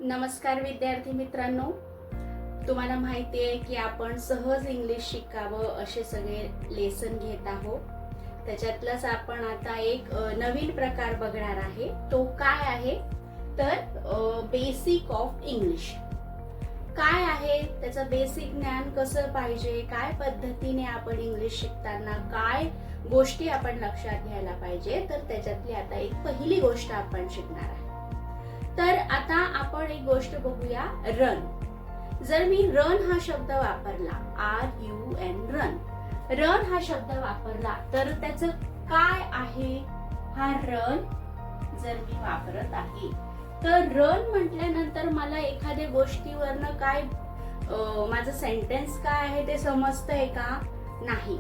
नमस्कार विद्यार्थी मित्रांनो, तुम्हाला माहिती आहे की आपण सहज इंग्लिश शिकावं असे सगळे लेसन घेत आहोत. त्याच्यातलाच आपण आता एक नवीन प्रकार बघणार आहे. तो काय आहे तर बेसिक ऑफ इंग्लिश. काय आहे त्याचं बेसिक ज्ञान कसं पाहिजे, काय पद्धतीने आपण इंग्लिश शिकताना काय गोष्टी आपण लक्षात घ्यायला पाहिजे, तर त्याच्यातली आता एक पहिली गोष्ट आपण शिकणार आहे. तर आता आपण एक गोष्ट बघूया, रन. जर मी रन हा शब्द वापरला, RUN, रन हा शब्द वापरला तर त्याचं काय आहे. हा रन जर मी वापरत आहे तर रन म्हटल्यानंतर मला एखाद्या गोष्टीवरनं काय माझं सेंटेन्स काय आहे ते समजतंय का? नाही.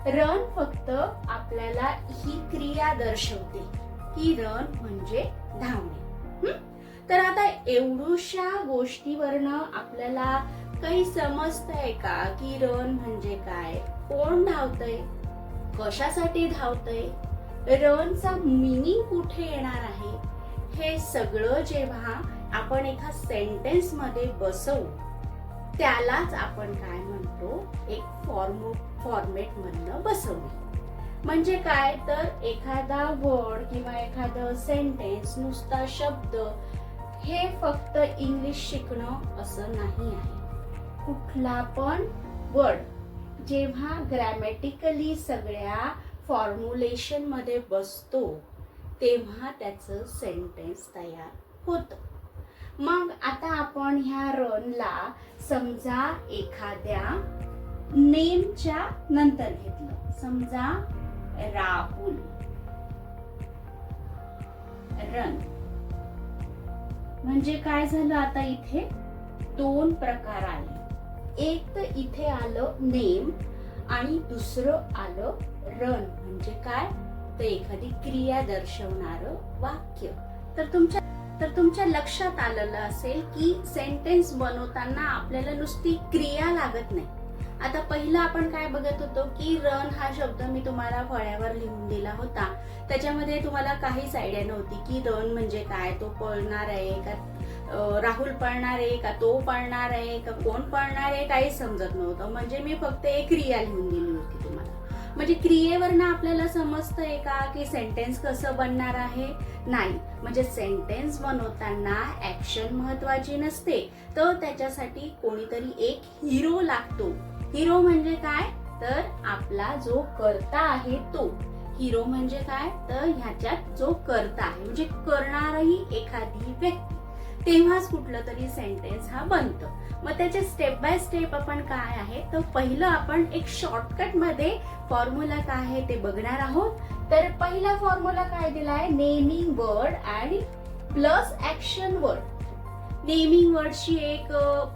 रन फक्त आपल्याला ही क्रिया दर्शवते की रन म्हणजे धावणे. तर आता एवढ्याशा गोष्टीवरनं आपल्याला काही समजतंय का की रन म्हणजे काय, कोण धावतंय, कशासाठी धावतंय, रनचा मीनिंग कुठे येणार आहे, हे सगळं जेव्हा आपण एका सेंटेन्स मध्ये बसवू त्यालाच आपण काय म्हणतो, एक फॉर्मेट मधनं बसवणे. म्हणजे काय तर एखादा वर्ड किंवा एखादं सेंटेन्स, नुसता शब्द हे फक्त इंग्लिश शिकणं असं नाही आहे. कुठला पण वर्ड जेव्हा ग्रॅमॅटिकली सगळ्या फॉर्म्युलेशन मध्ये बसतो तेव्हा त्याचं सेंटेन्स तयार होतं. मग आता आपण ह्या रनला समजा एखाद्या नेमच्या नंतर घेतलं, समजा राहुल, रन. म्हणजे काय झालं, आता इथे दोन प्रकार आले. एक तर इथे आलं नेम आणि दुसरं आलं रन. म्हणजे काय तर एखादी क्रिया दर्शवणारं वाक्य. तर तुमच्या लक्षात आलेलं असेल की सेंटेन्स बनवताना आपल्याला नुसती क्रिया लागत नाही. आता पहिलं आपण काय बघत होतो की रन हा शब्द मी तुम्हाला फळ्यावर लिहून दिला होता. त्याच्यामध्ये तुम्हाला काहीच आयडिया नव्हती की रन म्हणजे काय, तो पळणार आहे का, राहुल पळणार आहे का, तो पळणार आहे का, कोण पळणार आहे, काहीच समजत नव्हतं. म्हणजे मी फक्त एक क्रिया लिहून दिली होती तुम्हाला. म्हणजे क्रियेवरनं आपल्याला समजतंय का की सेंटेन्स कसं बनणार आहे? नाही. म्हणजे सेंटेन्स बनवताना ऍक्शन महत्वाची नसते, तर त्याच्यासाठी कोणीतरी एक हिरो लागतो. हिरो म्हणजे काय तर आपला जो कर्ता आहे तो. हिरो म्हणजे काय तर ह्याच्यात जो कर्ता आहे म्हणजे करणारी एखादी व्यक्ती, तेव्हाच कुठलं तरी सेंटेन्स हा बनतो. मग त्याचे स्टेप बाय स्टेप आपण काय आहे तर पहिलं आपण एक शॉर्टकट मध्ये फॉर्म्युला काय आहे ते बघणार आहोत. तर पहिला फॉर्म्युला काय दिलाय, नेमिंग वर्ड आणि प्लस ऍक्शन वर्ड. नेमिंग वर्डची एक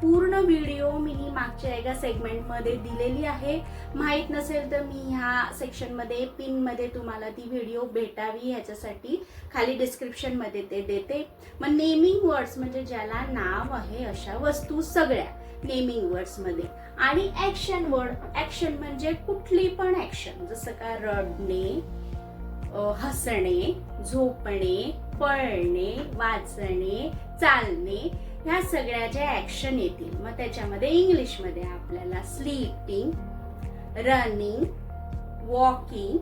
पूर्ण व्हिडिओ मी मागच्या एका सेगमेंट मध्ये दिलेली आहे. माहित नसेल तर मी ह्या सेक्शन मध्ये पिन मध्ये तुम्हाला ती व्हिडिओ भेटावी ह्याच्यासाठी खाली डिस्क्रिप्शन मध्ये ते देते. मग नेमिंग वर्ड्स म्हणजे ज्याला नाव आहे अशा वस्तू सगळ्या नेमिंग वर्ड्स मध्ये. आणि ऍक्शन वर्ड, ऍक्शन म्हणजे कुठली पण ऍक्शन, जसं का रडणे, हसणे, झोपणे, पळणे, वाचणे, चालणे, ह्या सगळ्या ज्या ऍक्शन येतील. मग त्याच्यामध्ये इंग्लिश मध्ये आपल्याला स्लीपिंग, रनिंग, वॉकिंग,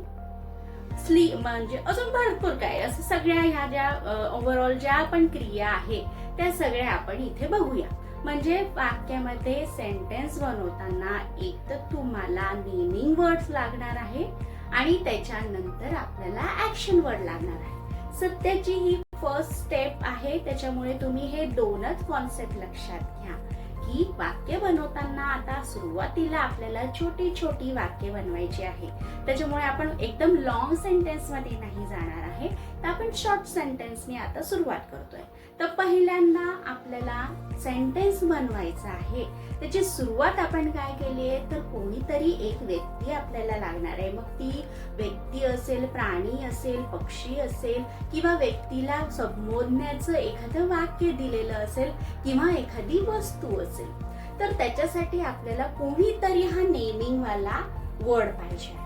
स्लीप म्हणजे अजून भरपूर काय असं सगळ्या ह्या ज्या ओव्हरऑल ज्या पण क्रिया आहे त्या सगळ्या आपण इथे बघूया. म्हणजे वाक्यामध्ये सेंटेन्स बनवताना एक तर तुम्हाला नेमिंग वर्ड्स लागणार आहे आणि त्याच्यानंतर आपल्याला ऍक्शन वर्ड लागणार आहे. सत्याची ही फर्स्ट स्टेप आहे, त्याच्यामुळे तुम्ही हे दोनच कॉन्सेप्ट लक्षात घ्या की वाक्य बनवताना आता सुरुवातीला आपल्याला छोटी छोटी वाक्य बनवायची आहे. त्याच्यामुळे आपण एकदम लॉंग सेंटेन्स मध्ये नाही जाणार आहे, तर आपण शॉर्ट सेंटेन्सने आता सुरुवात करतोय. तर पहिल्यांदा आपल्याला सेंटेन्स बनवायचा आहे. त्याची सुरुवात आपण काय केली आहे तर कोणीतरी एक व्यक्ती आपल्याला लागणार आहे. मग ती व्यक्ती असेल, प्राणी असेल, पक्षी असेल, किंवा व्यक्तीला संबोधण्याचं एखादं वाक्य दिलेलं असेल किंवा एखादी वस्तू असेल. तर त्याच्यासाठी आपल्याला कोणीतरी हा नेमिंग वाला वर्ड पाहिजे आहे.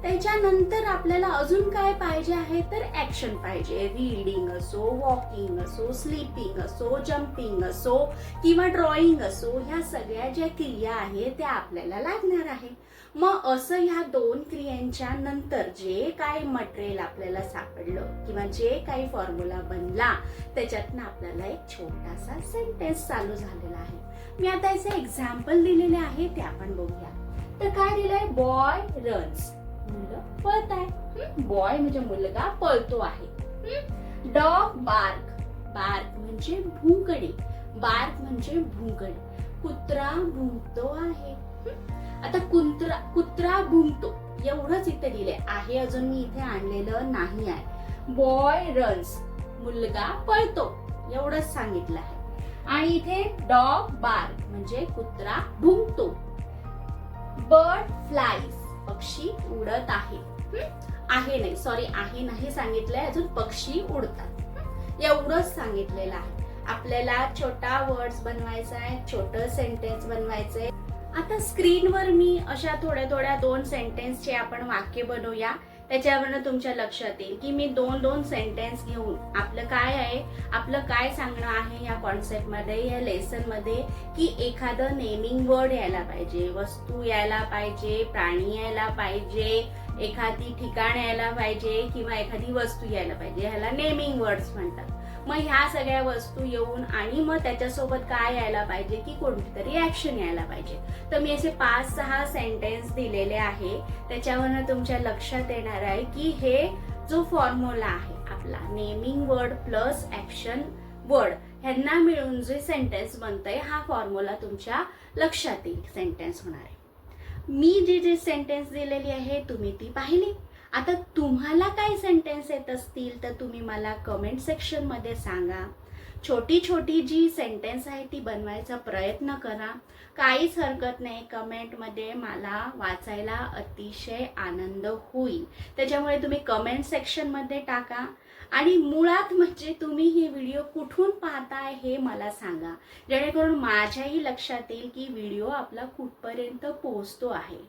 त्याच्यानंतर आपल्याला अजून काय पाहिजे आहे तर ऍक्शन पाहिजे. रीडिंग असो, वॉकिंग असो, स्लीपिंग असो, जम्पिंग असो किंवा ड्रॉइंग असो, ह्या सगळ्या ज्या क्रिया आहेत त्या आपल्याला लागणार आहे. मग असं ह्या 2 क्रियांच्या नंतर जे काही मटेरियल आपल्याला सापडलं किंवा जे काही फॉर्म्युला बनला त्याच्यातनं आपल्याला एक छोटासा सेंटेन्स चालू झालेला आहे. मी आता याचे एक्झाम्पल दिलेले आहे ते आपण बघूया. तर काय दिलंय, बॉय रन्स, मुलं पळत आहे. बॉय म्हणजे मुलगा पळतो आहे. डॉग बार्क, बार्क म्हणजे भुंकणे, बार्क म्हणजे भुंकणे. कुत्रा भुंकतो आहे. आता कुत्रा भुंकतो एवढंच इथे दिले आहे, अजून मी इथे आणलेलं नाही आहे. बॉय रन्स, मुलगा पळतो एवढंच सांगितलं आहे. आणि इथे डॉग बार्क म्हणजे कुत्रा भुंकतो. बर्ड फ्लाईज, पक्षी उडत आहे. आहे नाही, सॉरी, आहे नाही सांगितलंय, अजून पक्षी उडतात एवढंच सांगितलेलं आहे. आपल्याला छोटा वर्ड्स बनवायचा आहे, छोटं सेंटेन्स बनवायचंय. आता स्क्रीनवर मी अशा थोड्या 2 सेंटेन्सचे आपण वाक्य बनवूया. त्याच्यावरनं तुमच्या लक्षात येईल की मी 2 सेंटेन्स घेऊन आपलं काय आहे, आपलं काय सांगणं आहे या कॉन्सेप्ट मध्ये, या लेसन मध्ये, की एखादं नेमिंग वर्ड यायला पाहिजे, वस्तू यायला पाहिजे, प्राणी यायला पाहिजे, एखादी ठिकाण यायला पाहिजे किंवा एखादी वस्तू यायला पाहिजे. ह्याला नेमिंग वर्ड्स म्हणतात. मग ह्या सगळ्या वस्तू येऊन आणि मग त्याच्यासोबत काय यायला पाहिजे की कोणती तरी ऍक्शन यायला पाहिजे. तर मी असे 5-6 सेंटेन्स दिलेले आहे. त्याच्यावरनं तुमच्या लक्षात येणार आहे की हे जो फॉर्म्युला आहे आपला, naming word plus action word, ह्यांना मिळून जे सेंटेन्स बनतंय, हा फॉर्म्युला तुमच्या लक्षात येईल, सेंटेन्स होणार आहे. मी जे सेंटेन्स दिलेली आहे तुम्ही ती पाहिली. आता तुम्हाला काय सेंटेन्स येत असतील तर तुम्ही मला कमेंट सेक्शन मध्ये सांगा. छोटी जी सेंटेन्स आहे ती बनवायचा प्रयत्न करा. काहीच हरकत नाही, कमेंट मध्ये मला वाचायला अतिशय आनंद होईल. त्याच्यामुळे तुम्ही कमेंट सेक्शन मध्ये टाका. आणि मुळात म्हणजे तुम्ही ही व्हिडिओ कुठून पाहताय हे मला सांगा, जेणेकरून माझ्याही लक्षात येईल की व्हिडिओ आपला कुठपर्यंत पोहोचतो आहे.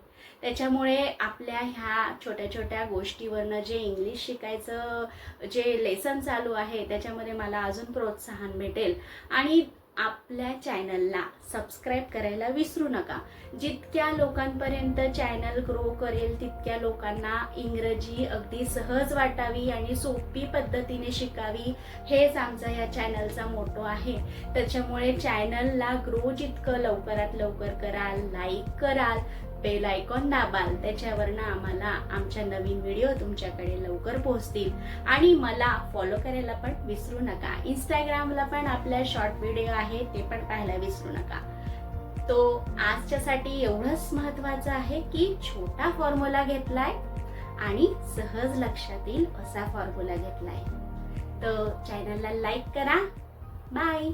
त्याच्यामुळे आपल्या ह्या छोट्या गोष्टीवरनं जे इंग्लिश शिकायचं जे लेसन चालू आहे त्याच्यामध्ये मला अजून प्रोत्साहन भेटेल. आणि आपल्या चॅनलला सबस्क्राईब करायला विसरू नका. जितक्या लोकांपर्यंत चॅनल ग्रो करेल तितक्या लोकांना इंग्रजी अगदी सहज वाटावी आणि सोपी पद्धतीने शिकावी, हेच आमचा या चॅनलचा मोटो आहे. त्याच्यामुळे चॅनलला ग्रो जितकं लवकरात लवकर कराल, लाईक कराल, बेल आयकॉन दाबाल, त्याच्यावरनं आम्हाला आमच्या नवीन व्हिडिओ तुमच्याकडे लवकर पोहोचतील. आणि मला फॉलो करायला पण विसरू नका. इंस्टाग्रामला पण आपल्या शॉर्ट व्हिडिओ आहे, ते पण पाहायला विसरू नका. तो आजच्यासाठी एवढंच महत्वाचं आहे की छोटा फॉर्म्युला घेतलाय आणि सहज लक्षात येईल असा फॉर्म्युला घेतलाय. तर चॅनलला लाईक करा. बाय.